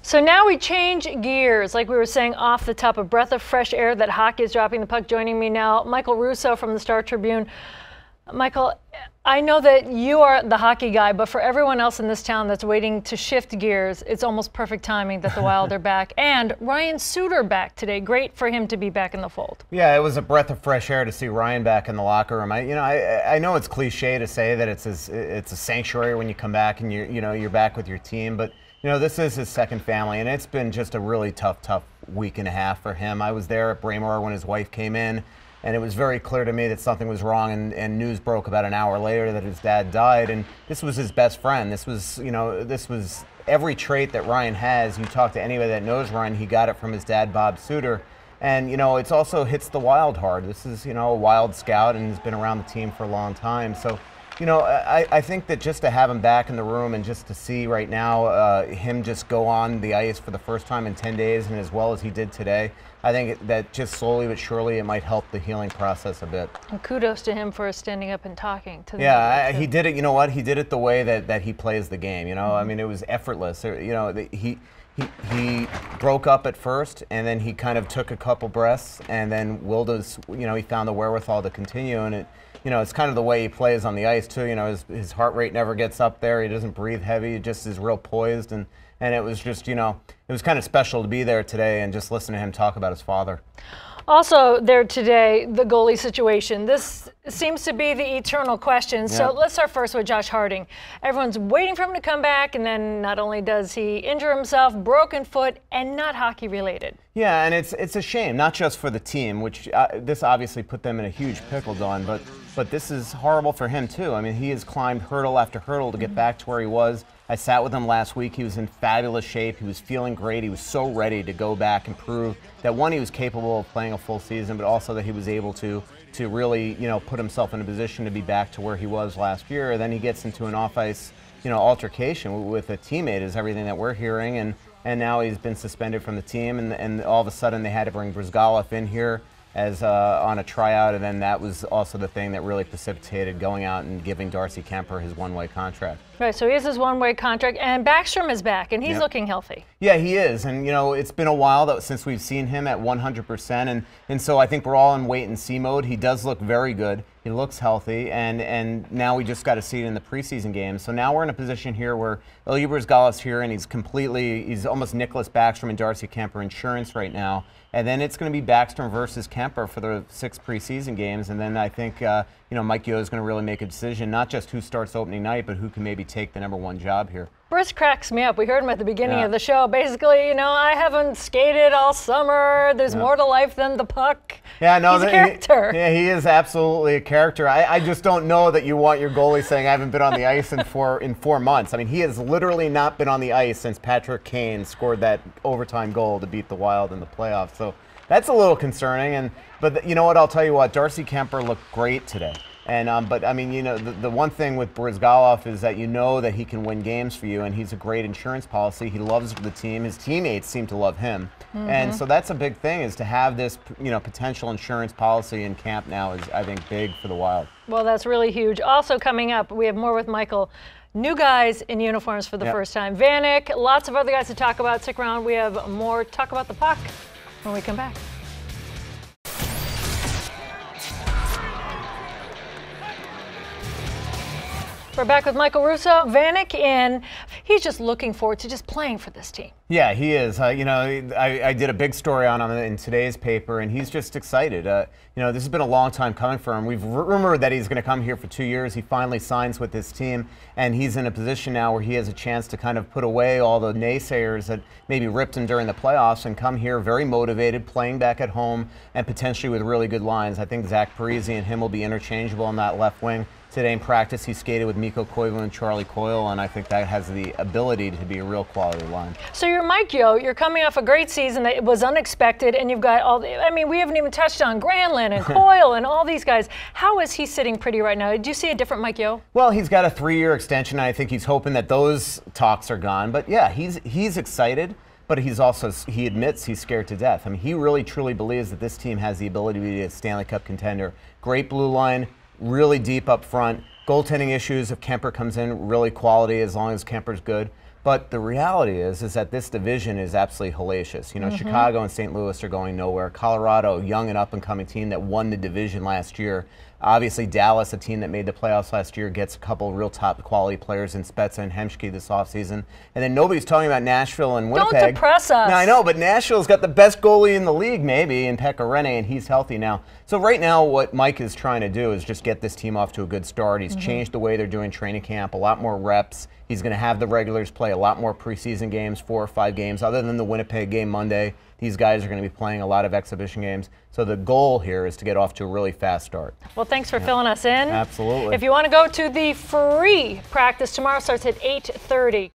So now we change gears, like we were saying off the top, a breath of fresh air that hockey is dropping the puck. Joining me now, Michael Russo from the Star Tribune. Michael, I know that you are the hockey guy, but for everyone else in this town that's waiting to shift gears, it's almost perfect timing that the Wild are back. And Ryan Suter back today. Great for him to be back in the fold. Yeah, it was a breath of fresh air to see Ryan back in the locker room. I know it's cliche to say that it's a sanctuary when you come back and you're back with your team, but this is his second family, and it's been just a really tough week and a half for him. I was there at Braemar when his wife came in, and it was very clear to me that something was wrong, and news broke about an hour later that his dad died, and this was his best friend. This was every trait that Ryan has. You talk to anybody that knows Ryan, he got it from his dad, Bob Suter. And, it's also hits the Wild hard. This is, a Wild scout and has been around the team for a long time. So, I think that just to have him back in the room and just to see right now him just go on the ice for the first time in 10 days and as well as he did today, I think that just slowly but surely it might help the healing process a bit. And kudos to him for standing up and talking to them. Yeah, he did it. You know what? He did it the way that he plays the game. I mean, it was effortless. He broke up at first, and then he kind of took a couple breaths, and then he found the wherewithal to continue, and it's kind of the way he plays on the ice too. His heart rate never gets up there. He doesn't breathe heavy. He just is real poised, and it was just, it was kind of special to be there today and just listen to him talk about his father. Also there today, the goalie situation. This seems to be the eternal question. So let's start first with Josh Harding. Everyone's waiting for him to come back, and then not only does he injure himself, broken foot, and not hockey related. Yeah, and it's a shame, not just for the team, which this obviously put them in a huge pickle, Dawn, but this is horrible for him too. I mean, he has climbed hurdle after hurdle to get back to where he was. I sat with him last week. He was in fabulous shape. He was feeling great. He was so ready to go back and prove that, one, he was capable of playing a full season, but also that he was able to really, put himself in a position to be back to where he was last year. Then he gets into an off-ice, altercation with a teammate is everything that we're hearing, and now he's been suspended from the team, and all of a sudden they had to bring Bryzgalov in here as on a tryout, and then that was also the thing that really precipitated going out and giving Darcy Kemper his one-way contract. Right, so he has his one-way contract, and Backstrom is back, and he's looking healthy. Yeah, he is, and it's been a while since we've seen him at 100%, and so I think we're all in wait-and-see mode. He does look very good. He looks healthy, and now we just got to see it in the preseason games. So now we're in a position here where Ilya Bryzgalov's here, and he's almost Niklas Backstrom and Darcy Kemper insurance right now. And then it's going to be Backstrom versus Kemper for the 6 preseason games, and then I think Mike Yeo is going to really make a decision, not just who starts opening night, but who can maybe take the #1 job here. Bruce cracks me up. We heard him at the beginning of the show. Basically, I haven't skated all summer. There's more to life than the puck. Yeah, no, he's a character. He is absolutely a character. I just don't know that you want your goalie saying I haven't been on the ice in 4 months. I mean, he has literally not been on the ice since Patrick Kane scored that overtime goal to beat the Wild in the playoffs. So that's a little concerning. But you know what? I'll tell you what. Darcy Kemper looked great today. But I mean, the one thing with Bryzgalov is that that he can win games for you, and he's a great insurance policy. He loves the team. His teammates seem to love him, and so that's a big thing, is to have this potential insurance policy in camp now is, I think, big for the Wild. Well, that's really huge. Also coming up, we have more with Michael. New guys in uniforms for the first time. Vanek, lots of other guys to talk about. Stick around. We have more talk about the puck when we come back. We're back with Michael Russo. Vanek in. He's just looking forward to just playing for this team. Yeah, he is. I did a big story on him in today's paper, and he's just excited. This has been a long time coming for him. We've rumored that he's going to come here for 2 years. He finally signs with this team, and he's in a position now where he has a chance to kind of put away all the naysayers that maybe ripped him during the playoffs and come here very motivated, playing back at home, and potentially with really good lines. I think Zach Parise and him will be interchangeable on that left wing. Today in practice, he skated with Mikko Koivu and Charlie Coyle, and I think that has the ability to be a real quality line. So you're Mike Yeo. You're coming off a great season that was unexpected, and you've got all the, I mean, we haven't even touched on Granlund and Coyle and all these guys. How is he sitting pretty right now? Do you see a different Mike Yeo? Well, he's got a 3-year extension, and I think he's hoping that those talks are gone. But yeah, he's excited. But he admits he's scared to death. I mean, he really truly believes that this team has the ability to be a Stanley Cup contender. Great blue line, really deep up front. Goaltending issues if Kemper comes in, really quality as long as Kemper's good. But the reality is that this division is absolutely hellacious. You know, Chicago and St. Louis are going nowhere. Colorado, young and up-and-coming team that won the division last year. Obviously, Dallas, a team that made the playoffs last year, gets a couple real top-quality players in Spezza and Hemschke this offseason. And then nobody's talking about Nashville and Winnipeg. Don't depress us. No, I know, but Nashville's got the best goalie in the league, maybe, in Pekka Rinne, and he's healthy now. So right now, what Mike is trying to do is just get this team off to a good start. He's changed the way they're doing training camp, a lot more reps. He's going to have the regulars play a lot more preseason games, 4 or 5 games. Other than the Winnipeg game Monday, these guys are going to be playing a lot of exhibition games. So the goal here is to get off to a really fast start. Well, thanks for filling us in. Absolutely. If you want to go to the free practice tomorrow, starts at 8:30.